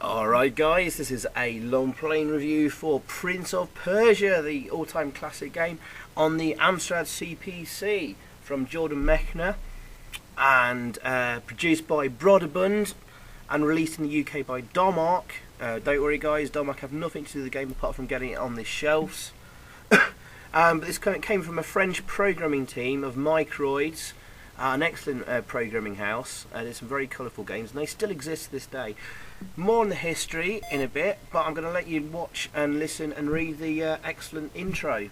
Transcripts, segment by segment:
Alright guys, this is a long playing review for Prince of Persia, the all-time classic game on the Amstrad CPC from Jordan Mechner and produced by Broderbund and released in the UK by Domark. Don't worry guys, Domark have nothing to do with the game apart from getting it on the shelves. But this came from a French programming team of Microids, an excellent programming house. There's some very colourful games and they still exist to this day. More on the history in a bit, but I'm going to let you watch and listen and read the excellent intro.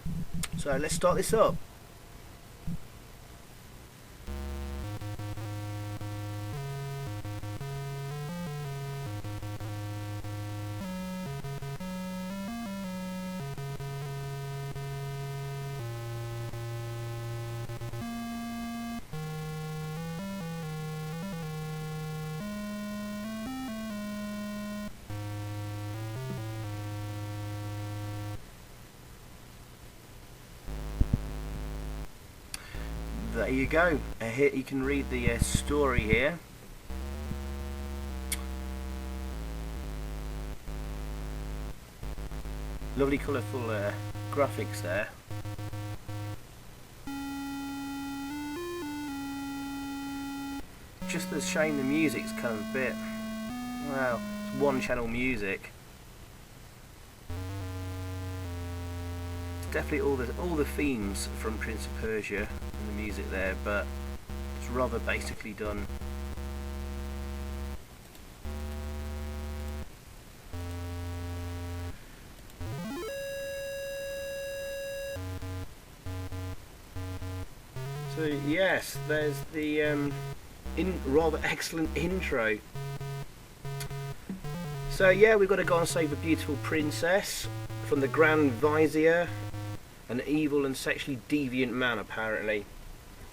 So let's start this up. There you go. Here you can read the story here. Lovely colourful graphics there. Just a shame the music's kind of a bit, well, it's one channel music. Definitely all the themes from Prince of Persia and the music there, but it's rather basically done. So yes, there's the rather excellent intro. So yeah, we've got to go and save a beautiful princess from the Grand Vizier, an evil and sexually deviant man apparently,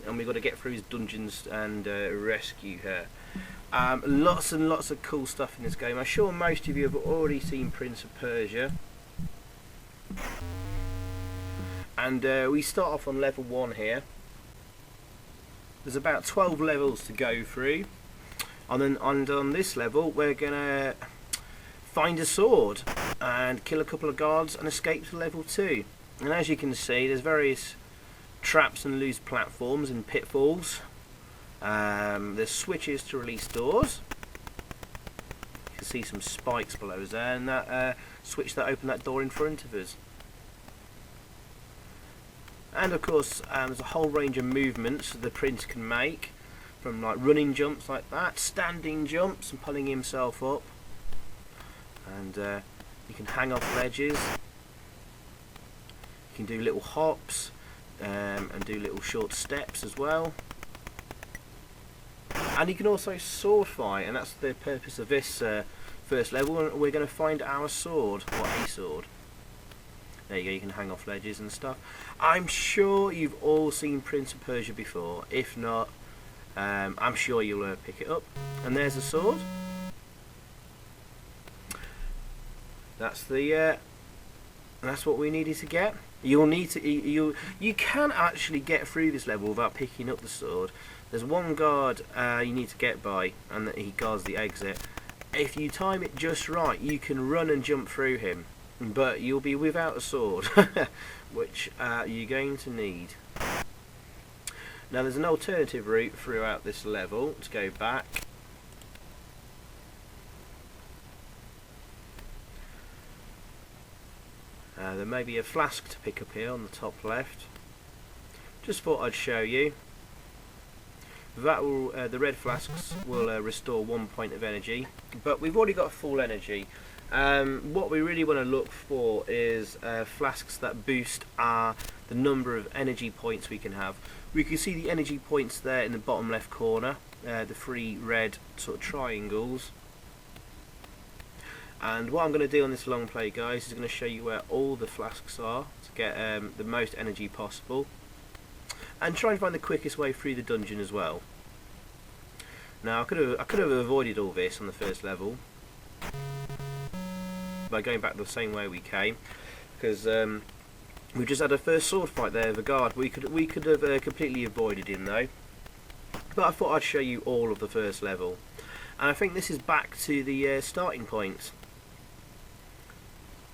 and we've got to get through his dungeons and rescue her. Lots and lots of cool stuff in this game. I'm sure most of you have already seen Prince of Persia, and we start off on level 1 here. There's about 12 levels to go through, and then on this level we're gonna find a sword and kill a couple of guards and escape to level 2. And as you can see, there's various traps and loose platforms and pitfalls. There's switches to release doors. You can see some spikes below us there, and that switch that opened that door in front of us. And of course, there's a whole range of movements the prince can make, from like running jumps like that, standing jumps and pulling himself up, and you can hang off ledges. You can do little hops and do little short steps as well, and you can also sword fight, and that's the purpose of this first level. We're going to find our sword, or a sword. There you go, you can hang off ledges and stuff. I'm sure you've all seen Prince of Persia before. If not, I'm sure you'll pick it up. And there's a sword. That's the that's what we needed to get. You'll need to you can actually get through this level without picking up the sword. There's one guard you need to get by, and he guards the exit. If you time it just right, you can run and jump through him, but you'll be without a sword, which you're going to need. Now there's an alternative route throughout this level to go back. There may be a flask to pick up here on the top left. Just thought I'd show you. That will, the red flasks will restore 1 point of energy, but we've already got full energy. What we really want to look for is flasks that boost the number of energy points we can have. We can see the energy points there in the bottom left corner, the 3 red sort of triangles. And what I'm going to do on this long play, guys, is going to show you where all the flasks are to get the most energy possible, and try and find the quickest way through the dungeon as well. Now I could have avoided all this on the first level by going back the same way we came, because we just had a first sword fight there with a guard. We could have completely avoided him though, but I thought I'd show you all of the first level. And I think this is back to the starting point.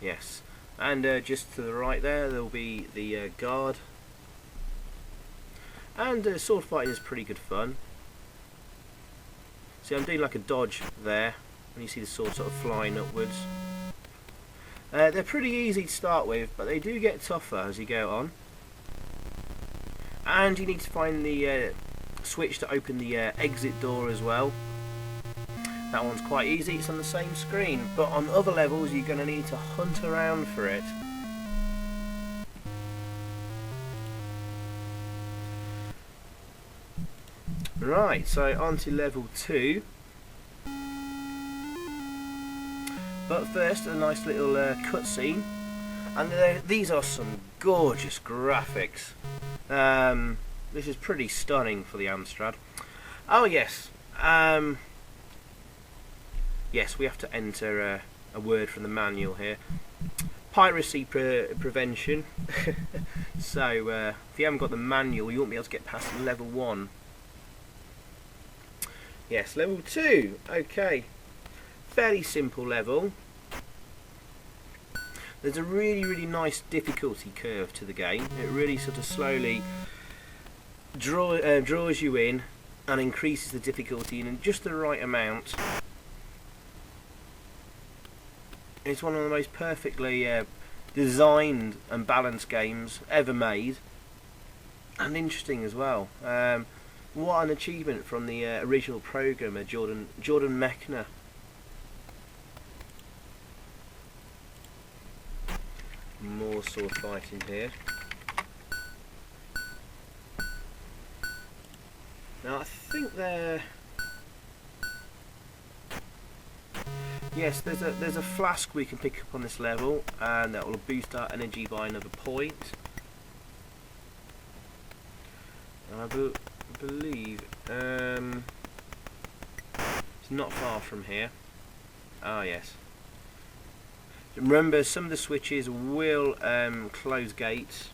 Yes. And just to the right there will be the guard. And sword fighting is pretty good fun. See, I'm doing like a dodge there, when you see the sword sort of flying upwards. They're pretty easy to start with, but they do get tougher as you go on. And you need to find the switch to open the exit door as well. That one's quite easy, it's on the same screen, but on other levels you're going to need to hunt around for it. Right, so on to level 2. But first, a nice little cutscene. And these are some gorgeous graphics. This is pretty stunning for the Amstrad. Oh yes, yes, we have to enter a word from the manual here. Piracy prevention. So if you haven't got the manual, you won't be able to get past level 1. Yes, level 2. Okay, fairly simple level. There's a really nice difficulty curve to the game. It really sort of slowly draws you in and increases the difficulty in just the right amount. It's one of the most perfectly designed and balanced games ever made, and interesting as well. What an achievement from the original programmer, Jordan Mechner. More sword fighting here. Now I think there. Yes, there's a flask we can pick up on this level, and that will boost our energy by another point. And I believe it's not far from here. Ah, yes. Remember, some of the switches will close gates.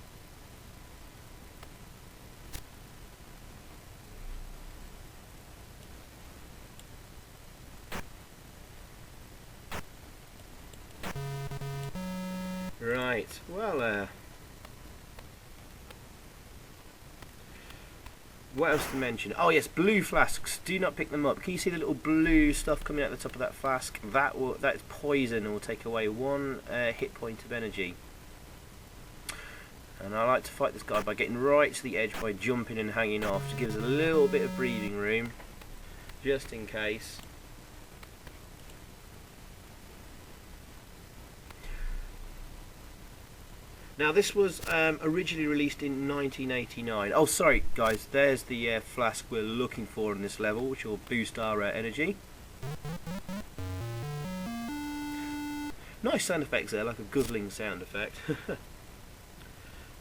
Right, well, what else to mention? Oh yes, blue flasks. Do not pick them up. Can you see the little blue stuff coming out the top of that flask? That's poison and will take away 1 hit point of energy. And I like to fight this guy by getting right to the edge by jumping and hanging off to give us a little bit of breathing room, just in case. Now this was originally released in 1989. Oh sorry guys, there's the flask we're looking for in this level, which will boost our energy. Nice sound effects there, like a guzzling sound effect.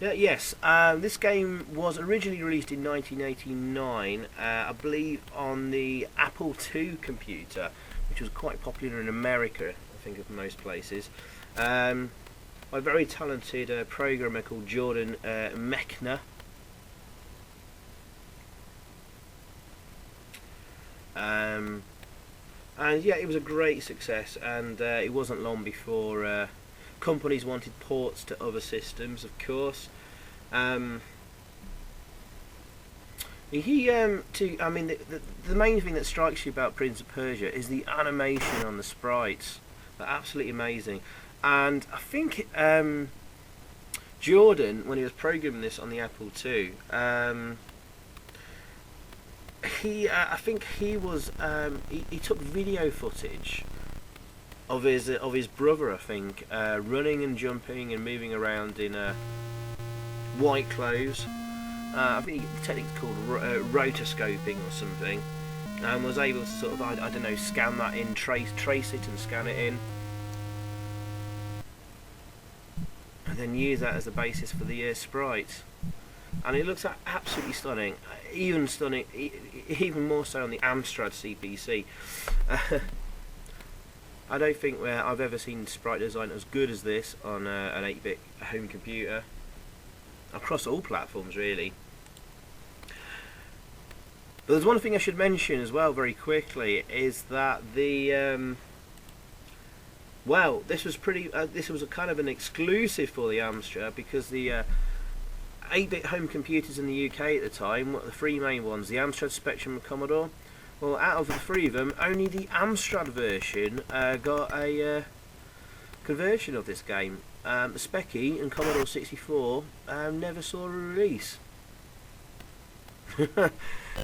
Yeah, yes, this game was originally released in 1989, I believe on the Apple II computer, which was quite popular in America, I think, of most places. A very talented programmer called Jordan Mechner. And yeah, it was a great success, and it wasn't long before companies wanted ports to other systems, of course. I mean, the main thing that strikes you about Prince of Persia is the animation on the sprites. They're absolutely amazing. And I think Jordan, when he was programming this on the Apple II, I think he took video footage of his brother, I think, running and jumping and moving around in white clothes. I think the technique's called rotoscoping or something, and was able to sort of, I don't know, scan that in, trace it and scan it in, and then use that as the basis for the sprites. And it looks absolutely stunning, even more so on the Amstrad CPC. I don't think I've ever seen sprite design as good as this on an 8-bit home computer, across all platforms really. But there's one thing I should mention as well very quickly, is that the well, this was this was a kind of an exclusive for the Amstrad, because the 8-bit home computers in the UK at the time, the three main ones, the Amstrad, Spectrum and Commodore, well, out of the three of them, only the Amstrad version got a conversion of this game. The Speccy and Commodore 64 never saw a release.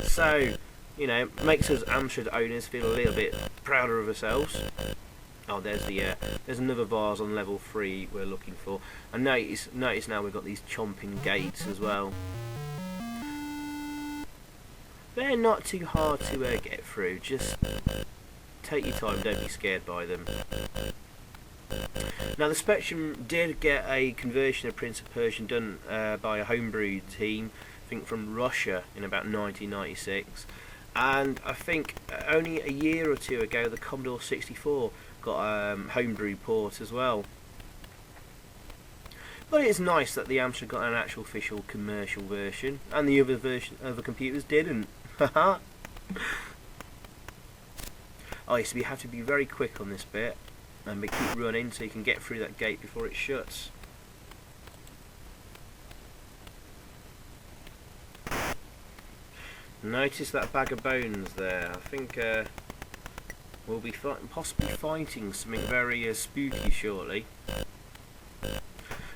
So, you know, makes us Amstrad owners feel a little bit prouder of ourselves. Oh, there's another vase on level 3 we're looking for. And notice now we've got these chomping gates as well. They're not too hard to get through. Just take your time. Don't be scared by them. Now the Spectrum did get a conversion of Prince of Persia done by a homebrew team, I think from Russia, in about 1996. And I think only a year or two ago the Commodore 64 got a homebrew port as well. But it's nice that the Amstrad got an actual official commercial version, and the other computers didn't. Oh, so you have to be very quick on this bit, and keep running so you can get through that gate before it shuts. Notice that bag of bones there. I think we'll be possibly fighting something very spooky shortly.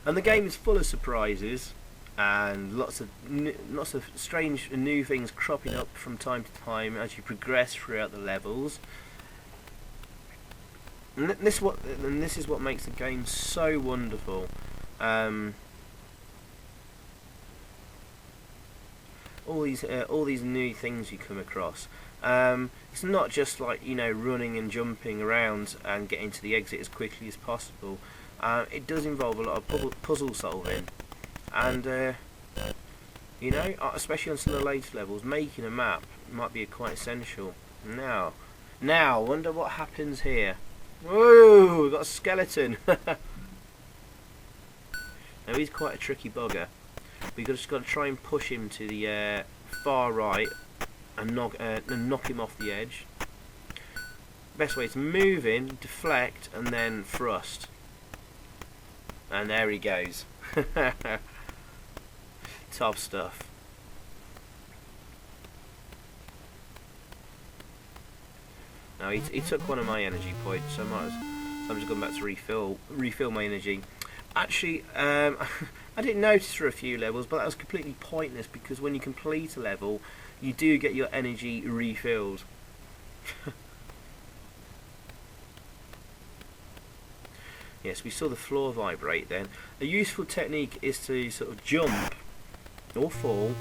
And the game is full of surprises and lots of strange and new things cropping up from time to time as you progress throughout the levels. And this is what makes the game so wonderful. All these new things you come across. It's not just like, you know, running and jumping around and getting to the exit as quickly as possible. It does involve a lot of puzzle solving, and you know, especially on some of the later levels, making a map might be quite essential. Now, wonder what happens here. Whoa, we've got a skeleton. Now he's quite a tricky bugger. We've just got to try and push him to the far right and knock him off the edge. Best way is move in, deflect, and then thrust. And there he goes. Top stuff. Now he took one of my energy points, so I'm just going back to refill my energy. Actually, I didn't notice for a few levels, but that was completely pointless, because when you complete a level, you do get your energy refilled. Yes, we saw the floor vibrate then. A useful technique is to sort of jump or fall,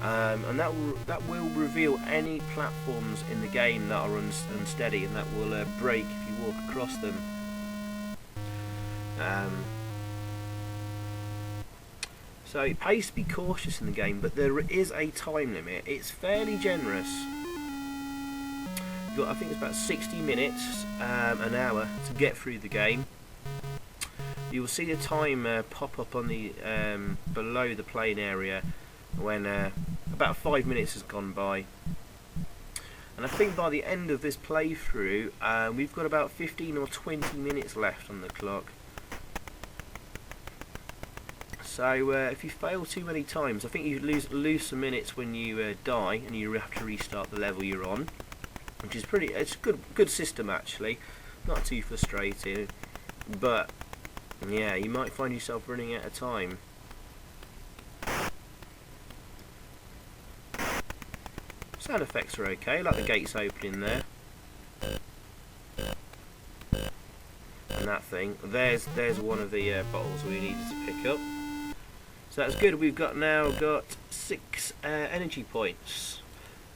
and that will reveal any platforms in the game that are unsteady, and that will break if you walk across them. So it pays to be cautious in the game, but there is a time limit. It's fairly generous. I think it's about 60 minutes, an hour to get through the game. You will see the time pop up on the below the playing area when about 5 minutes has gone by. And I think by the end of this playthrough, we've got about 15 or 20 minutes left on the clock. So if you fail too many times, I think you lose some minutes when you die, and you have to restart the level you're on, which is it's a good system actually, not too frustrating, but yeah, you might find yourself running out of time. Sound effects are okay, like the gates opening there. And that thing, there's one of the bottles we needed to pick up. So that's good. We've now got 6 energy points,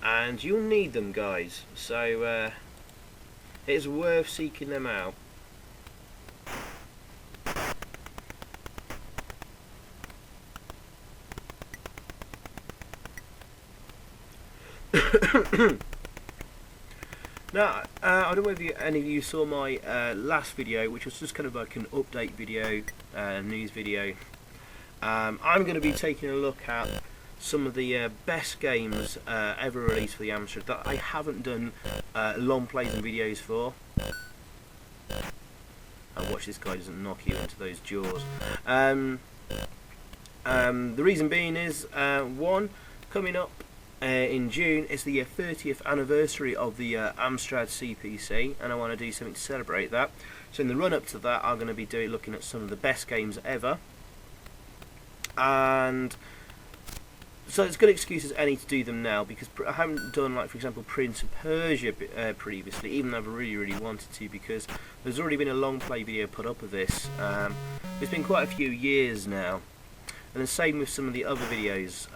and you'll need them, guys. So it's worth seeking them out. Now, I don't know if any of you saw my last video, which was just kind of like an update video, news video. I'm going to be taking a look at some of the best games ever released for the Amstrad that I haven't done long plays and videos for. And watch this guy doesn't knock you into those jaws. The reason being is, one, coming up in June is the 30th anniversary of the Amstrad CPC, and I want to do something to celebrate that. So in the run up to that, I'm going to be looking at some of the best games ever, and so it's a good excuse as any to do them now, because I haven't done, like, for example, Prince of Persia previously, even though I really wanted to, because there's already been a long play video put up of this. It's been quite a few years now, and the same with some of the other videos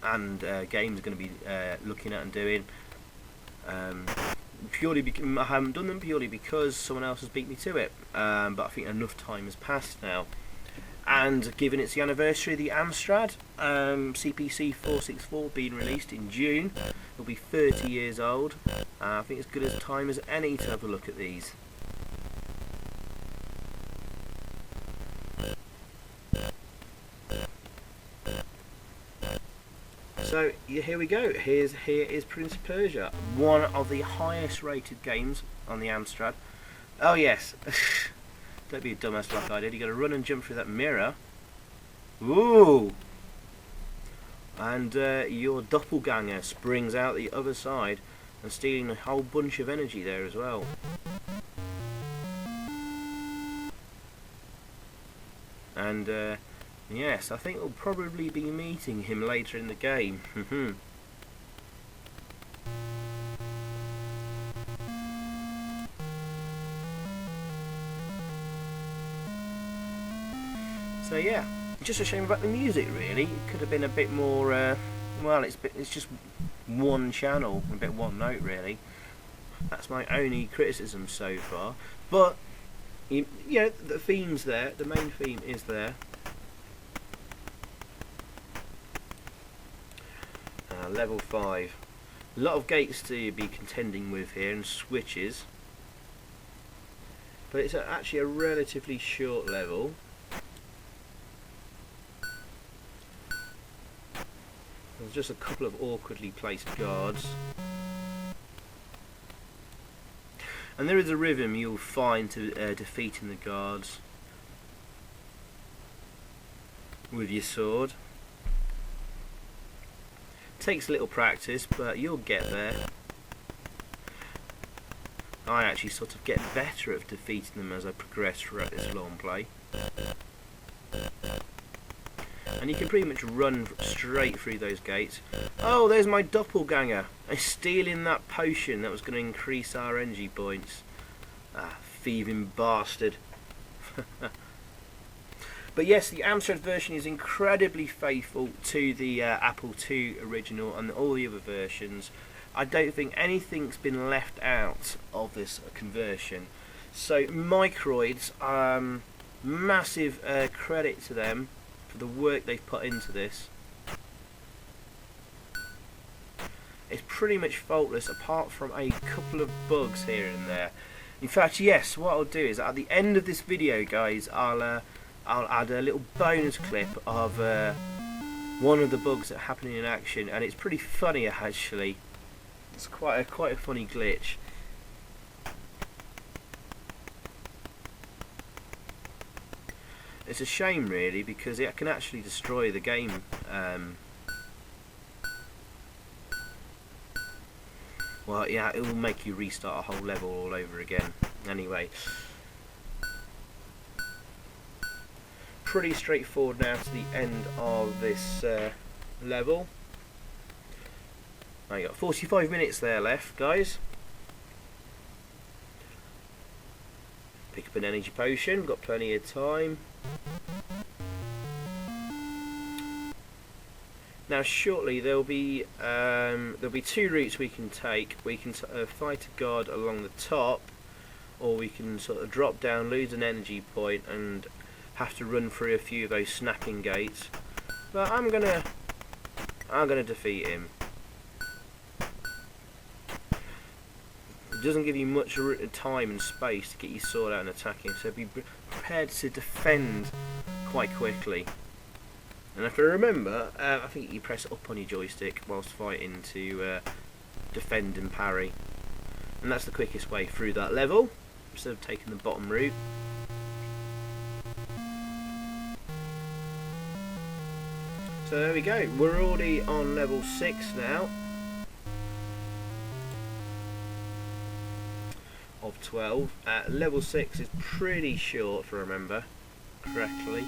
and games I'm going to be looking at and doing. Purely because I haven't done them purely because someone else has beat me to it, but I think enough time has passed now. And given it's the anniversary of the Amstrad CPC 464 being released in June, it'll be 30 years old. I think it's good as time as any to have a look at these. So here we go. Here is Prince of Persia, one of the highest rated games on the Amstrad. Oh yes. Don't be a dumbass like I did. You got to run and jump through that mirror. Ooh! And your doppelganger springs out the other side and stealing a whole bunch of energy there as well. And yes, I think we'll probably be meeting him later in the game. So yeah, just a shame about the music really. It could have been a bit more, well, it's just one channel, a bit one note really. That's my only criticism so far. But, you know, the theme's there, the main theme is there. Level 5. A lot of gates to be contending with here and switches. But it's actually a relatively short level. There's just a couple of awkwardly placed guards. And there is a rhythm you'll find to defeating the guards with your sword. Takes a little practice, but you'll get there. I actually sort of get better at defeating them as I progress throughout this long play. And you can pretty much run straight through those gates. Oh, there's my doppelganger. I'm stealing that potion that was going to increase our energy points. Ah, thieving bastard. But yes, the Amstrad version is incredibly faithful to the Apple II original and all the other versions. I don't think anything's been left out of this conversion. So Microids, massive credit to them for the work they've put into this. It's pretty much faultless apart from a couple of bugs here and there. In fact, yes, what I'll do is at the end of this video, guys, I'll add a little bonus clip of one of the bugs that happen in action, and it's pretty funny actually. It's quite a funny glitch. It's a shame really, because it can actually destroy the game. Well, yeah, it will make you restart a whole level all over again. Anyway, pretty straightforward now to the end of this level. Now you got 45 minutes there left, guys. Pick up an energy potion. Got plenty of time. Now shortly there'll be two routes we can take. We can fight a guard along the top, or we can sort of drop down, lose an energy point, and have to run through a few of those snapping gates. But I'm gonna defeat him. It doesn't give you much time and space to get your sword out and attack him, so be prepared to defend quite quickly. And if I remember, I think you press up on your joystick whilst fighting to defend and parry. And that's the quickest way through that level, instead of taking the bottom route. So there we go, we're already on level 6 now of 12. Level 6 is pretty short, if I remember correctly.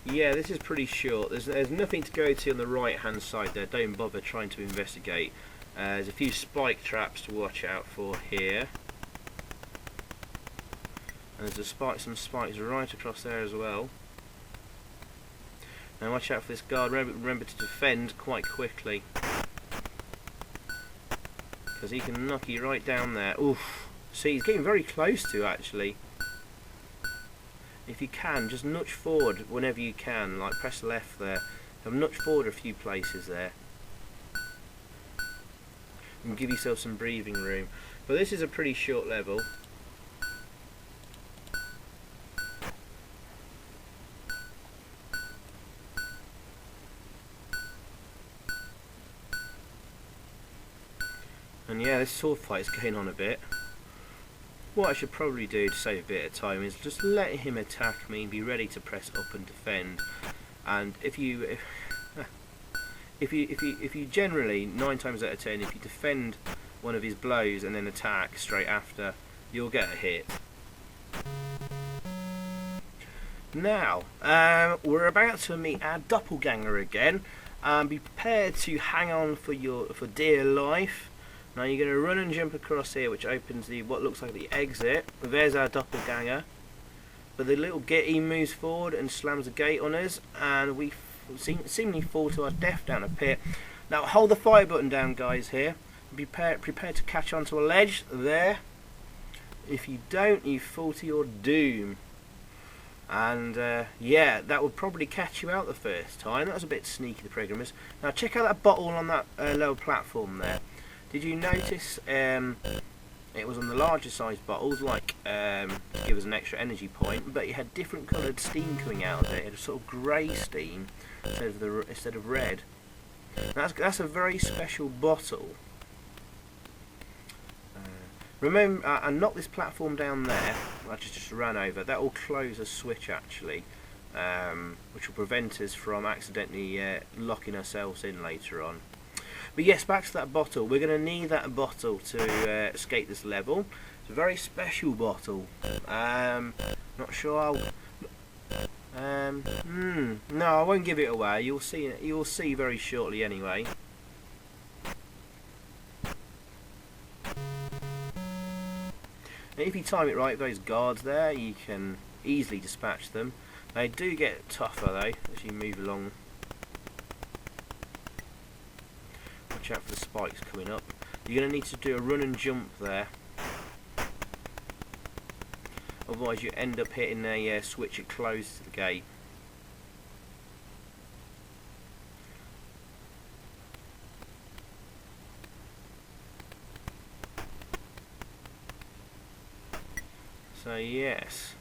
Yeah, this is pretty short. There's nothing to go to on the right hand side there. Don't bother trying to investigate. There's a few spike traps to watch out for here. And there's some spikes right across there as well. Now watch out for this guard. Remember to defend quite quickly, because he can knock you right down there. Oof. See, he's getting very close to actually. If you can, just nudge forward whenever you can, like press left there, and nudge forward a few places there, and give yourself some breathing room. But this is a pretty short level. And yeah, this sword fight is going on a bit. What I should probably do to save a bit of time is just let him attack me and be ready to press up and defend. And if you generally 9 times out of 10, if you defend one of his blows and then attack straight after, you'll get a hit. Now we're about to meet our doppelganger again. Be prepared to hang on for dear life. Now you're going to run and jump across here, which opens what looks like the exit. There's our doppelganger. But the little gitty moves forward and slams the gate on us, and we seemingly fall to our death down a pit. Now hold the fire button down, guys, here. Be prepared to catch onto a ledge there. If you don't, you fall to your doom. And yeah, that would probably catch you out the first time. That was a bit sneaky, the programmers. Now check out that bottle on that lower platform there. Did you notice it was on the larger size bottles, like to give us an extra energy point, but it had different coloured steam coming out of it. It had a sort of grey steam instead of red. That's a very special bottle. Remember, and knock this platform down there. I just ran over. That will close a switch actually, which will prevent us from accidentally locking ourselves in later on. But yes, back to that bottle. We're going to need that bottle to escape this level. It's a very special bottle. Not sure how. No, I won't give it away. You'll see very shortly anyway. And if you time it right, those guards there, you can easily dispatch them. They do get tougher though as you move along. Watch out for the spikes coming up. You're going to need to do a run and jump there. Otherwise you end up hitting a switch that closes the gate. So yes.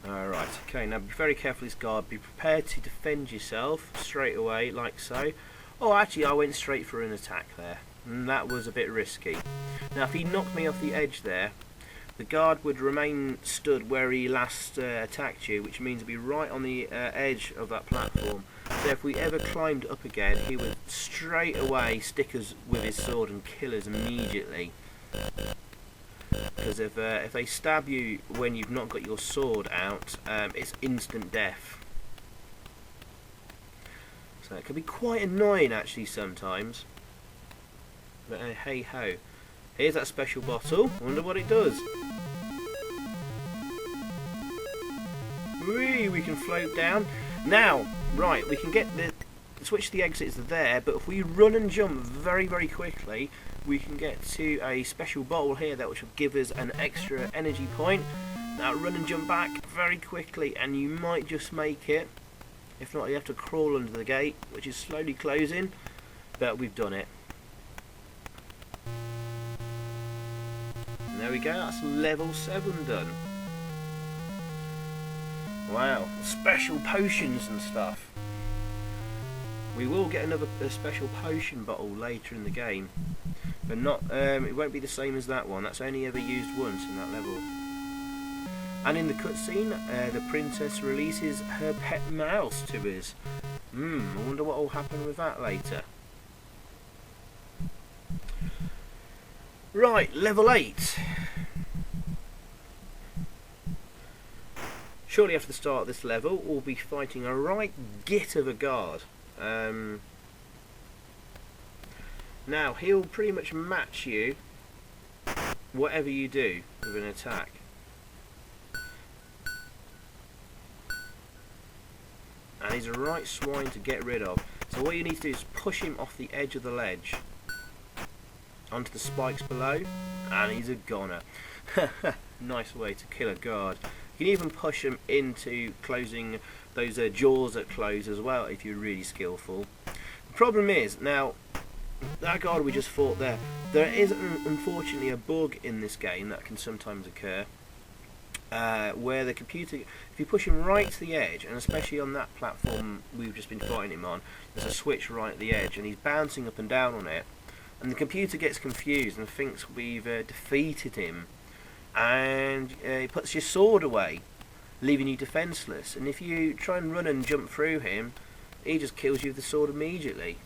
Alright, okay, now be very careful with this guard. Be prepared to defend yourself straight away, like so. Oh, actually I went straight for an attack there, and that was a bit risky. Now if he knocked me off the edge there, the guard would remain stood where he last attacked you, which means he'd be right on the edge of that platform. So if we ever climbed up again, he would straight away stick us with his sword and kill us immediately. Because if they stab you when you've not got your sword out, it's instant death. So it can be quite annoying actually sometimes. But hey ho. Here's that special bottle. Wonder what it does. Whee, we can float down. Now, right, we can get the switch the exits there, but if we run and jump very, very quickly, we can get to a special bottle here that which will give us an extra energy point. Now run and jump back very quickly, and you might just make it. If not, you have to crawl under the gate, which is slowly closing, but we've done it. And there we go, that's level 7 done. Wow, special potions and stuff. We will get a special potion bottle later in the game, but not. It won't be the same as that one. That's only ever used once in that level. And in the cutscene, the princess releases her pet mouse to us. I wonder what will happen with that later. Right, level 8. Shortly after the start of this level, we'll be fighting a right git of a guard. Now, he'll pretty much match you, whatever you do with an attack. And he's a right swine to get rid of. So what you need to do is push him off the edge of the ledge onto the spikes below, and he's a goner. Nice way to kill a guard. You can even push him into closing those jaws that close as well if you're really skillful. The problem is, now, that guard we just fought there is unfortunately a bug in this game that can sometimes occur, where the computer, if you push him right to the edge, and especially on that platform we've just been fighting him on, there's a switch right at the edge and he's bouncing up and down on it, and the computer gets confused and thinks we've defeated him, and he puts your sword away, leaving you defenceless. And if you try and run and jump through him, he just kills you with the sword immediately.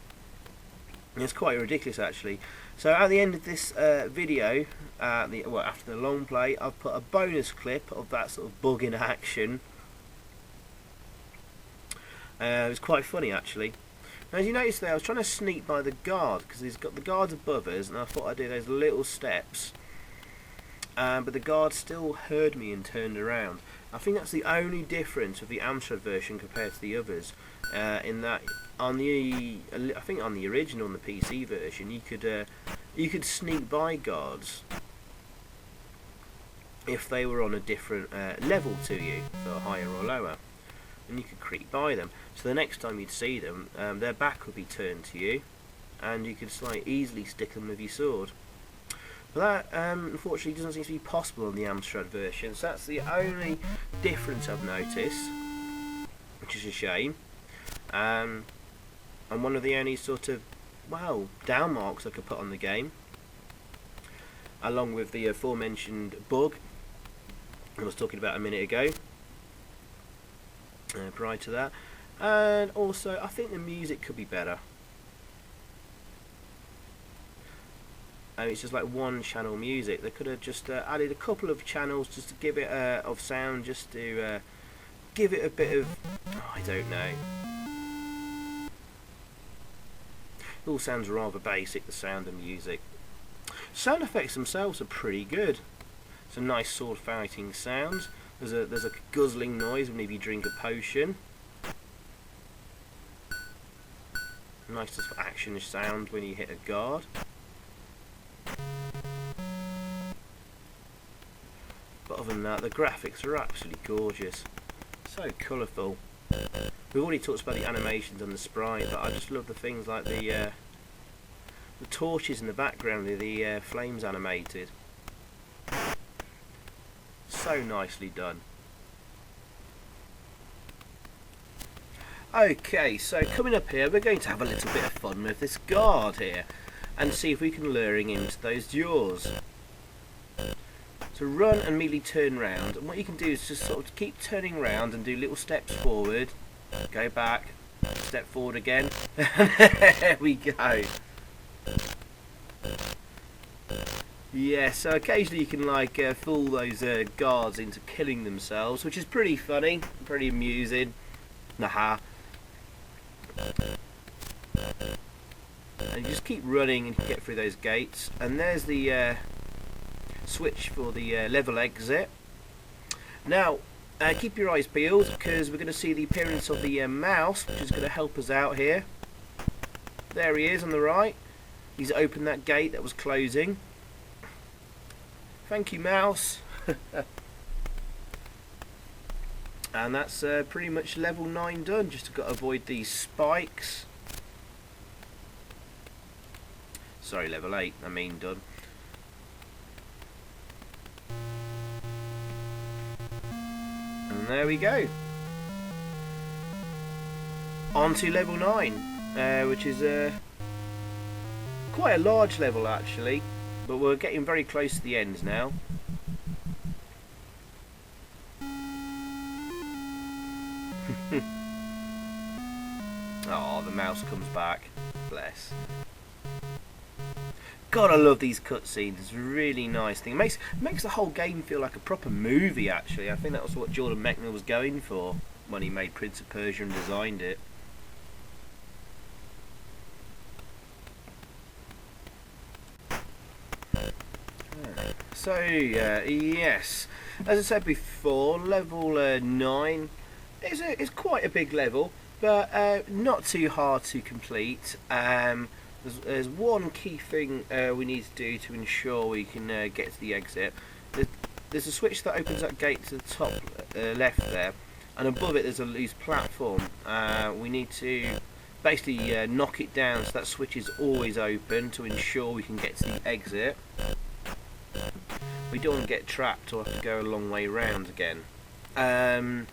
And it's quite ridiculous, actually. So at the end of this video, after the long play, I've put a bonus clip of that sort of bug in action. It was quite funny, actually. Now, as you notice there, I was trying to sneak by the guard, because he's got the guards above us, and I thought I'd do those little steps. But the guard still heard me and turned around. I think that's the only difference with the Amstrad version compared to the others. In that, I think on the original, on the PC version, you could sneak by guards if they were on a different level to you, so higher or lower, and you could creep by them. So the next time you'd see them, their back would be turned to you, and you could easily stick them with your sword. But that unfortunately doesn't seem to be possible in the Amstrad version, so that's the only difference I've noticed, which is a shame. And one of the only sort of, well, down marks I could put on the game, along with the aforementioned bug I was talking about a minute ago, prior to that. And also, I think the music could be better. It's just like one channel music. They could have just added a couple of channels just to give it of sound, just to give it a bit of, I don't know. It all sounds rather basic, the sound and music. Sound effects themselves are pretty good. Some nice sword fighting sounds. There's a guzzling noise whenever you drink a potion. Nice sort of action sound when you hit a guard. But other than that, the graphics are absolutely gorgeous. So colourful. We've already talked about the animations and the sprite, but I just love the things like the torches in the background, the flames animated. So nicely done. Okay, so coming up here, we're going to have a little bit of fun with this guard here, and see if we can lure him into those jaws. So run and immediately turn round, and what you can do is just sort of keep turning round and do little steps forward, go back, step forward again, and there we go. Yeah, so occasionally you can fool those guards into killing themselves, which is pretty funny, pretty amusing. Haha. And you just keep running and get through those gates, and there's the switch for the level exit. Now, keep your eyes peeled, because we're going to see the appearance of the mouse, which is going to help us out here. There he is on the right. He's opened that gate that was closing. Thank you, mouse. And that's pretty much level 9 done. Just got to avoid these spikes. Sorry, level 8, I mean done. And there we go. On to level 9, which is quite a large level actually, but we're getting very close to the end now. Oh, the mouse comes back. Bless. God, I love these cutscenes. It's a really nice thing. It makes the whole game feel like a proper movie, actually. I think that was what Jordan Mechner was going for when he made Prince of Persia and designed it. So, yes. As I said before, level 9 is quite a big level, but not too hard to complete. There's one key thing we need to do to ensure we can get to the exit. There's a switch that opens that gate to the top left there, and above it there's a loose platform. We need to basically knock it down so that switch is always open to ensure we can get to the exit. We don't want to get trapped or have to go a long way round again. And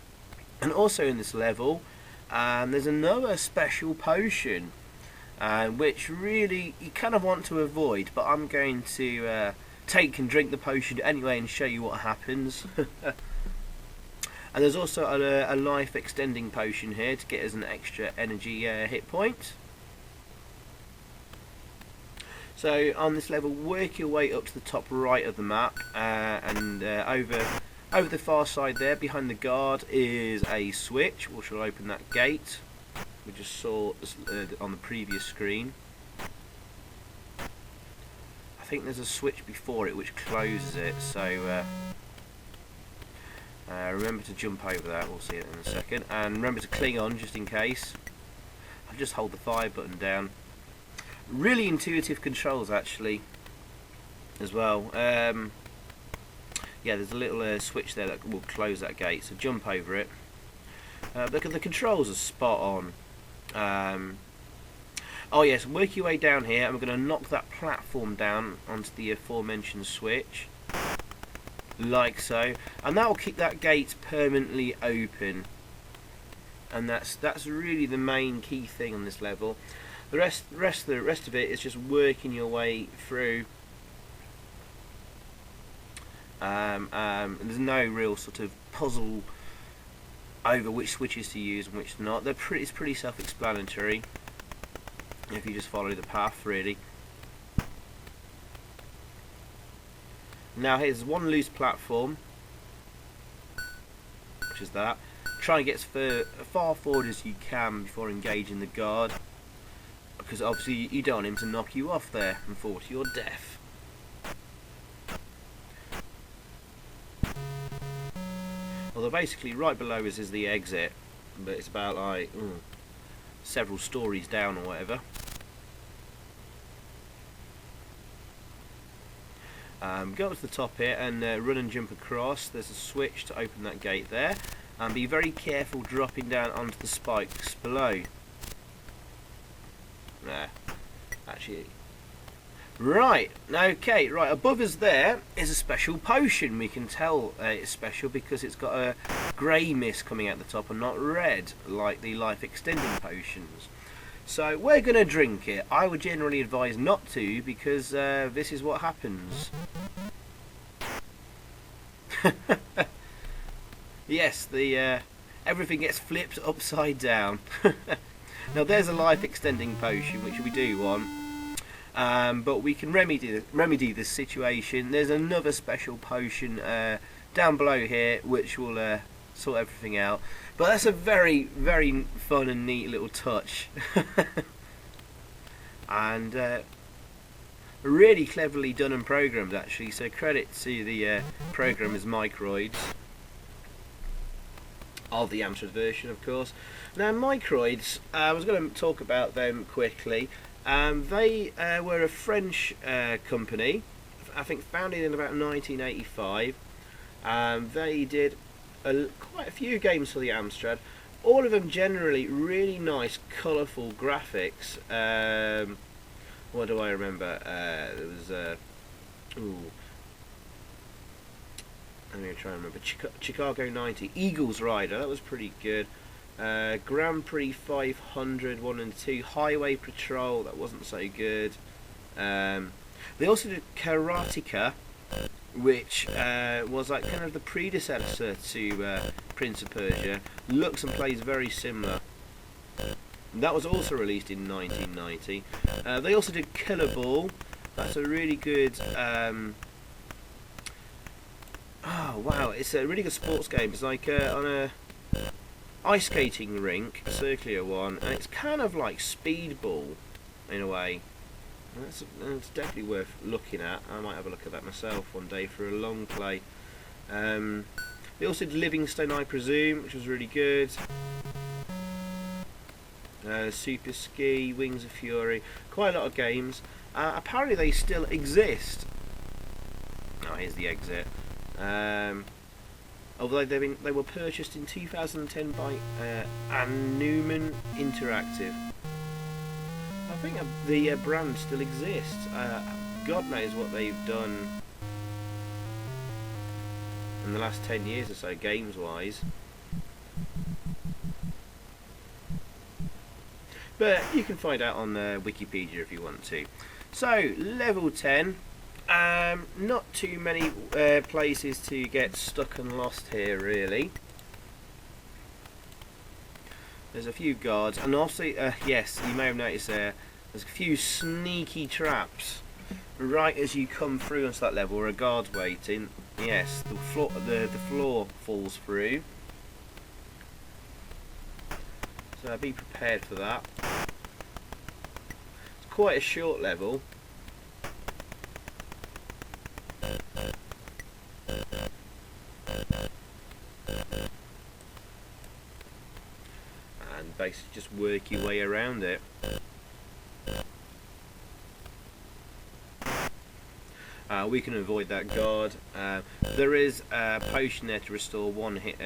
also in this level, there's another special potion, which really you kind of want to avoid, but I'm going to take and drink the potion anyway and show you what happens. And there's also a life extending potion here to get us an extra energy hit point. So on this level, work your way up to the top right of the map, and over the far side there, behind the guard, is a switch which will open that gate we just saw on the previous screen. I think there's a switch before it which closes it, so remember to jump over that. We'll see it in a second, and remember to cling on just in case. I'll just hold the fire button down. Really intuitive controls actually as well. Yeah, there's a little switch there that will close that gate, so jump over it. Look at the controls are spot on. Oh yes, work your way down here, and we're going to knock that platform down onto the aforementioned switch, like so, and that will keep that gate permanently open. And that's really the main key thing on this level. The rest of it is just working your way through. There's no real sort of puzzle over which switches to use and which not. It's pretty self-explanatory if you just follow the path, really. Now here's one loose platform, which is that. Try and get as far forward as you can before engaging the guard, because obviously you don't want him to knock you off there and fall to your death. Although basically right below us is the exit, but it's about like several stories down or whatever. Go up to the top here and run and jump across. There's a switch to open that gate there, and be very careful dropping down onto the spikes below. Nah, actually, right, okay, right above us there is a special potion. We can tell it's special because it's got a grey mist coming out the top and not red like the life extending potions. So we're going to drink it. I would generally advise not to, because this is what happens. Yes, everything gets flipped upside down. Now there's a life extending potion which we do want, but we can remedy this situation. There's another special potion down below here which will sort everything out, but that's a very, very fun and neat little touch. And really cleverly done and programmed actually, so credit to the programmers Microids. of the Amstrad version, of course. Now, Microids, I was going to talk about them quickly. They were a French company, I think founded in about 1985. They did quite a few games for the Amstrad. All of them generally really nice, colourful graphics. What do I remember? There was I'm going to try and remember. Chicago 90, Eagles Rider, that was pretty good. Grand Prix 500, 1 and 2, Highway Patrol, that wasn't so good. They also did Karateka, which was like kind of the predecessor to Prince of Persia. Looks and plays very similar. That was also released in 1990. They also did Killer Ball. That's a really good. Oh wow! It's a really good sports game. It's like on a ice skating rink, a circular one, and it's kind of like Speedball in a way. It's definitely worth looking at. I might have a look at that myself one day for a long play. They also did Livingstone, I presume, which was really good. Super Ski, Wings of Fury, quite a lot of games. Apparently they still exist. Oh, here's the exit. Although they were purchased in 2010 by Newman Interactive. I think the brand still exists. God knows what they've done in the last 10 years or so, games-wise. But you can find out on Wikipedia if you want to. So, level 10. Not too many places to get stuck and lost here, really. There's a few guards, and also, yes, you may have noticed there's a few sneaky traps right as you come through onto that level, where a guard's waiting. Yes, the floor falls through. So be prepared for that. It's quite a short level. And basically just work your way around it. We can avoid that guard. There is a potion there to restore one hit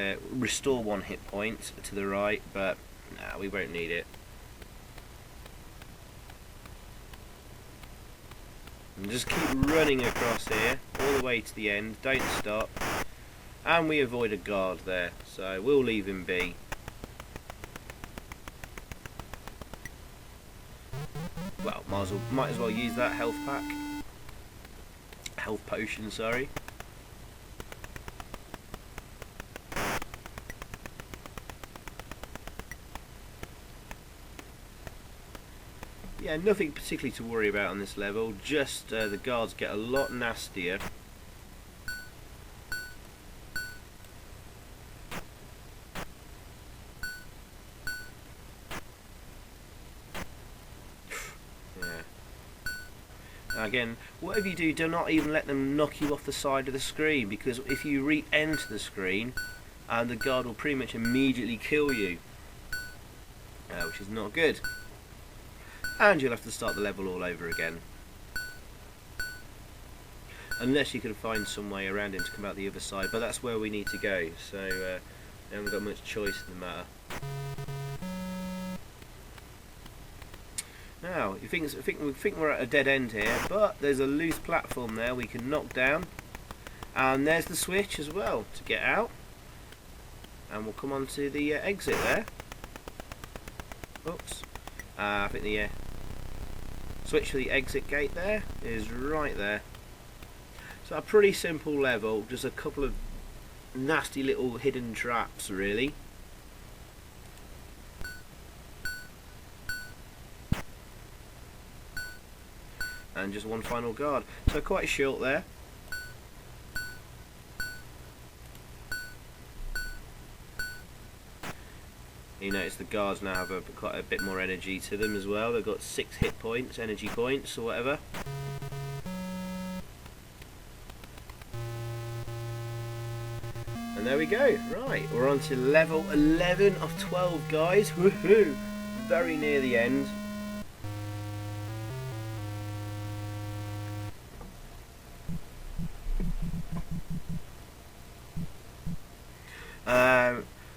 point to the right, but nah, we won't need it. And just keep running across here all the way to the end. Don't stop, and we avoid a guard there, so we'll leave him be. Well, might as well use that health potion, sorry. Yeah, nothing particularly to worry about on this level, just the guards get a lot nastier. Again, whatever you do not even let them knock you off the side of the screen, because if you re-enter the screen, the guard will pretty much immediately kill you, which is not good. And you'll have to start the level all over again, unless you can find some way around him to come out the other side, but that's where we need to go, so we haven't got much choice in the matter. Now, you think we're at a dead end here, but there's a loose platform there we can knock down, and there's the switch as well to get out, and we'll come on to the exit there. Oops, I think the switch for the exit gate there is right there. So a pretty simple level, just a couple of nasty little hidden traps really. And just one final guard. So quite short there. You notice the guards now have quite a bit more energy to them as well. They've got 6 hit points, energy points or whatever. And there we go. Right, we're on to level 11 of 12, guys. Woohoo! Very near the end.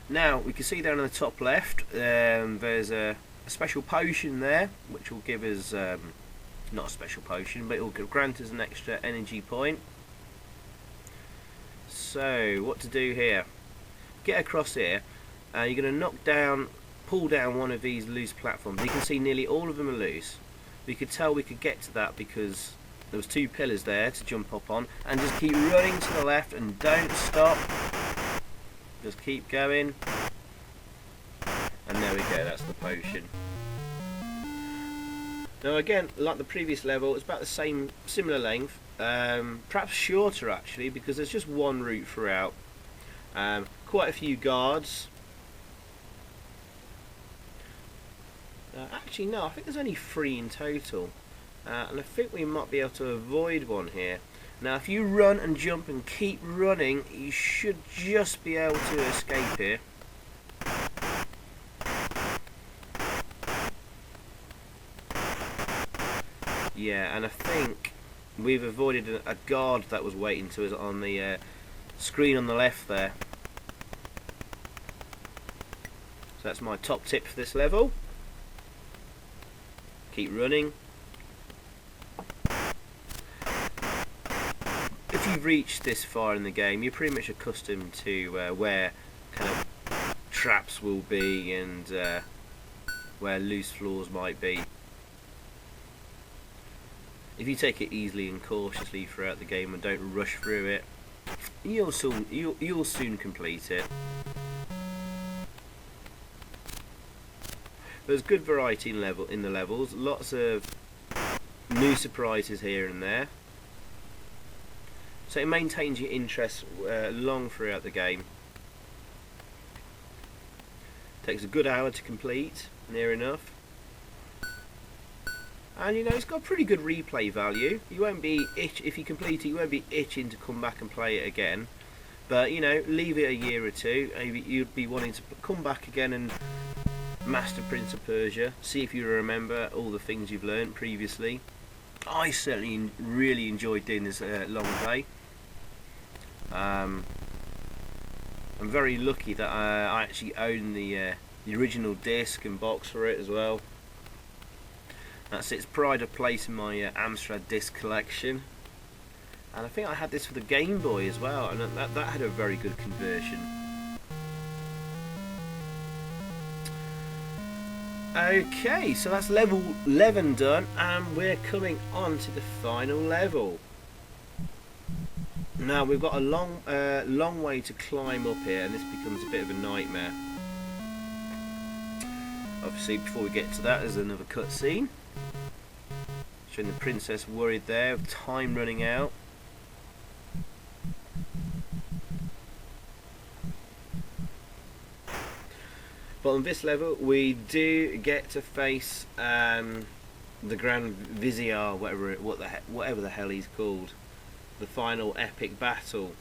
Now we can see down on the top left there's a special potion there, which will give us not a special potion, but it will grant us an extra energy point. So what to do here? Get across here. You're going to pull down one of these loose platforms. You can see nearly all of them are loose. We could tell we could get to that because there was 2 pillars there to jump up on, and just keep running to the left and don't stop. Just keep going. And there we go, that's the potion. Now again, like the previous level, it's about the same, similar length, perhaps shorter actually, because there's just one route throughout. Quite a few guards. Actually no, I think there's only 3 in total. And I think we might be able to avoid one here. Now if you run and jump and keep running, you should just be able to escape here. Yeah, and I think we've avoided a guard that was waiting to us on the screen on the left there. So that's my top tip for this level. Keep running. If you've reached this far in the game, you're pretty much accustomed to where kind of traps will be and where loose floors might be. If you take it easily and cautiously throughout the game and don't rush through it, you'll soon complete it. There's good variety in the levels, lots of new surprises here and there. So it maintains your interest long throughout the game. Takes a good hour to complete, near enough. And you know, it's got pretty good replay value. You won't be if you complete it, you won't be itching to come back and play it again. But you know, leave it a year or two, maybe you'd be wanting to come back again and master Prince of Persia. See if you remember all the things you've learned previously. I certainly really enjoyed doing this long play. I'm very lucky that I actually own the original disc and box for it as well. That's its pride of place in my Amstrad disc collection. And I think I had this for the Game Boy as well, and that had a very good conversion. Okay, so that's level 11 done, and we're coming on to the final level. Now we've got a long way to climb up here, and this becomes a bit of a nightmare. Obviously, before we get to that, there's another cutscene showing the princess worried there of time running out. But on this level, we do get to face the Grand Vizier, whatever the hell he's called. The final epic battle.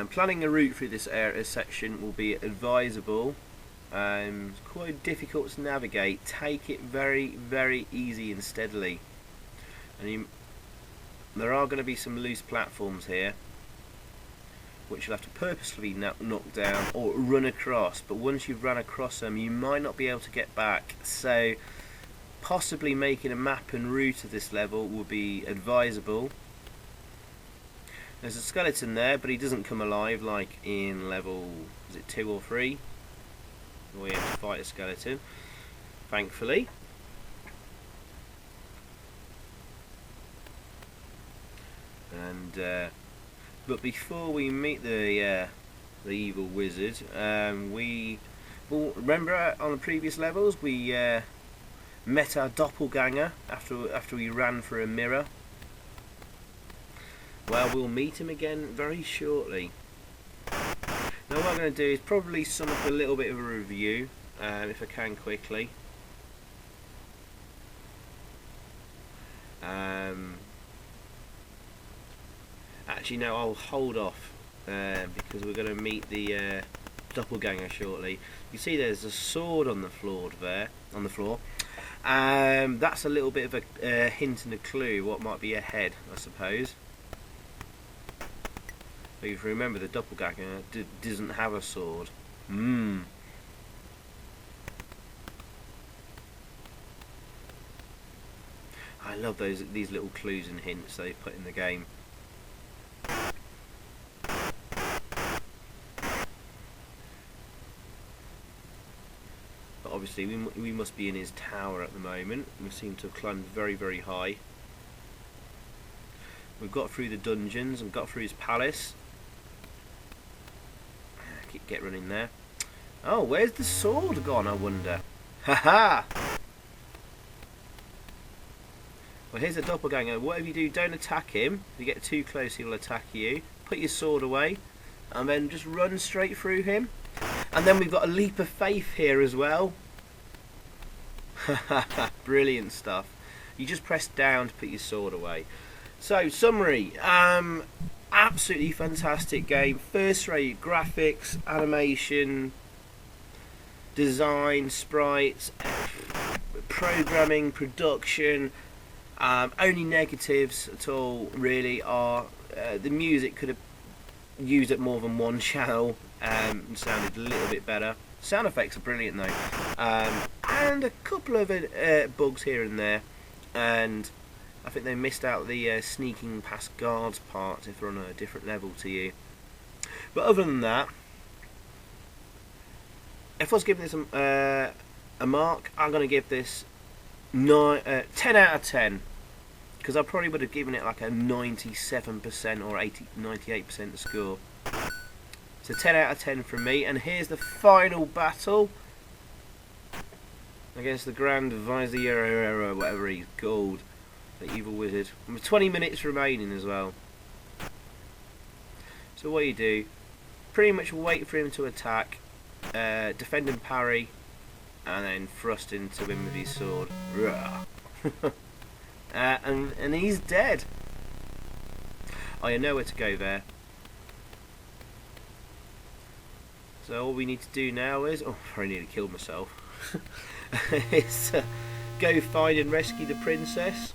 Planning a route through this section will be advisable. It's quite difficult to navigate. Take it very, very easy and steadily. And there are going to be some loose platforms here, which you'll have to purposefully knock down or run across. But once you've run across them, you might not be able to get back. So possibly making a map and route of this level will be advisable. There's a skeleton there, but he doesn't come alive like in level, is it 2 or 3? Where you have to fight a skeleton, thankfully. And but before we meet the evil wizard, we remember on the previous levels we met our doppelganger after we ran for a mirror. Well, we'll meet him again very shortly. Now what I'm going to do is probably sum up a little bit of a review, if I can quickly. Actually, no, I'll hold off because we're going to meet the doppelganger shortly. You see, there's a sword on the floor there. On the floor. That's a little bit of a hint and a clue what might be ahead, I suppose. But if you remember, the doppelganger doesn't have a sword. I love these little clues and hints they put in the game. But obviously we must be in his tower at the moment. We seem to have climbed very, very high. We've got through the dungeons and got through his palace. Get running there. Oh, where's the sword gone, I wonder? Haha! Well, here's the doppelganger. Whatever you do, don't attack him. If you get too close, he'll attack you. Put your sword away, and then just run straight through him. And then we've got a leap of faith here as well. Brilliant stuff. You just press down to put your sword away. So, summary. Absolutely fantastic game. First-rate graphics, animation, design, sprites, programming, production. Only negatives at all really are the music could have used at more than one channel and sounded a little bit better. Sound effects are brilliant though, and a couple of bugs here and there, and I think they missed out the sneaking past guards part if they're on a different level to you. But other than that, if I was giving this a mark, I'm going to give this 10 out of 10, because I probably would have given it like a 97% or 98% score. So 10 out of 10 from me, and here's the final battle against the Grand Vizier, whatever he's called, the evil wizard. With 20 minutes remaining as well. So what you do, pretty much wait for him to attack, defend and parry, and then thrust into him with his sword. And he's dead. Oh, you know where to go there. So all we need to do now is... Oh, I nearly killed myself. is go find and rescue the princess.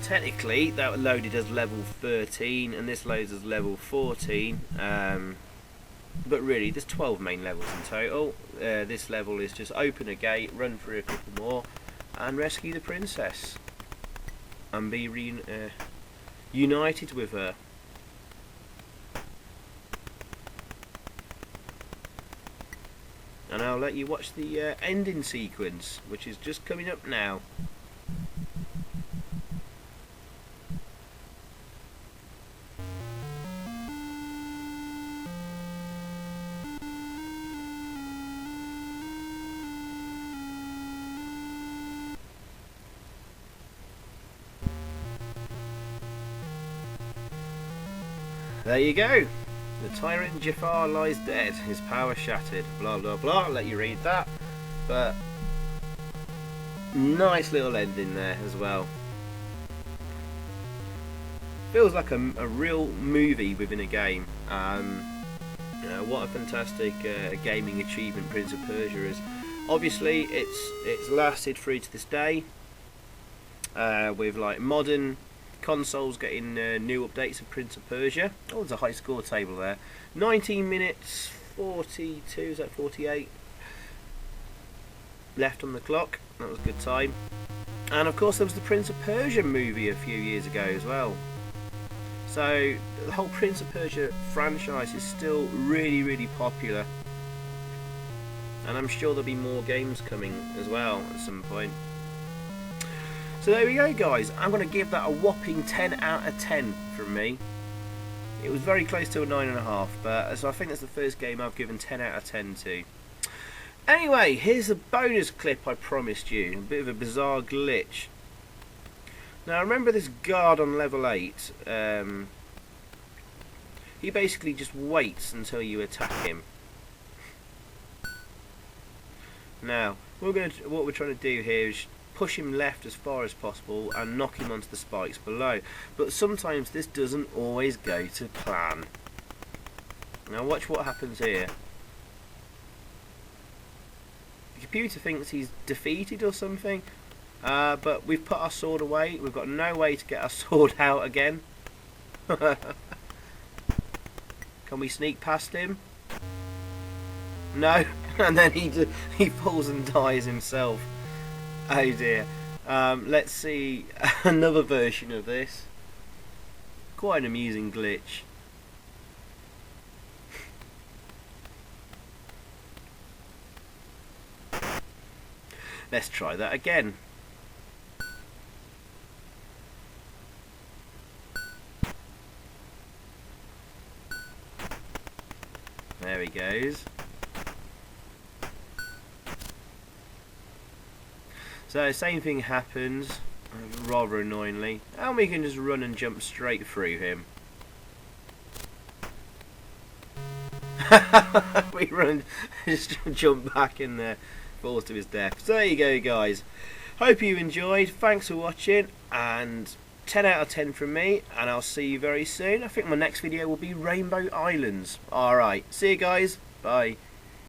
Technically that loaded as level 13 and this loads as level 14, but really there's 12 main levels in total. This level is just open a gate, run through a couple more and rescue the princess and be united with her. And I'll let you watch the ending sequence, which is just coming up now. There you go. The tyrant Jafar lies dead, his power shattered, blah blah blah. I'll let you read that. But nice little ending there as well. Feels like a real movie within a game. You know, what a fantastic gaming achievement Prince of Persia is. Obviously, it's lasted through to this day. With like modern consoles getting new updates of Prince of Persia. Oh, there's a high score table there. 19 minutes 42, is that 48? Left on the clock. That was a good time. And of course there was the Prince of Persia movie a few years ago as well. So the whole Prince of Persia franchise is still really, really popular. And I'm sure there'll be more games coming as well at some point. So there we go guys, I'm going to give that a whopping 10 out of 10 from me. It was very close to a 9.5, but so I think that's the first game I've given 10 out of 10 to. Anyway, here's a bonus clip I promised you, a bit of a bizarre glitch. Now remember this guard on level 8, he basically just waits until you attack him. Now, what we're trying to do here is push him left as far as possible and knock him onto the spikes below. But sometimes this doesn't always go to plan. Now watch what happens here. The computer thinks he's defeated or something, but we've put our sword away. We've got no way to get our sword out again. Can we sneak past him? No, and then he falls and dies himself. Oh dear. Let's see another version of this. Quite an amusing glitch. Let's try that again. There he goes. So same thing happens, rather annoyingly, and we can just run and jump straight through him. We run, just jump back in there, falls to his death. So there you go, guys. Hope you enjoyed. Thanks for watching, and 10 out of 10 from me, and I'll see you very soon. I think my next video will be Rainbow Islands. Alright, see you guys. Bye.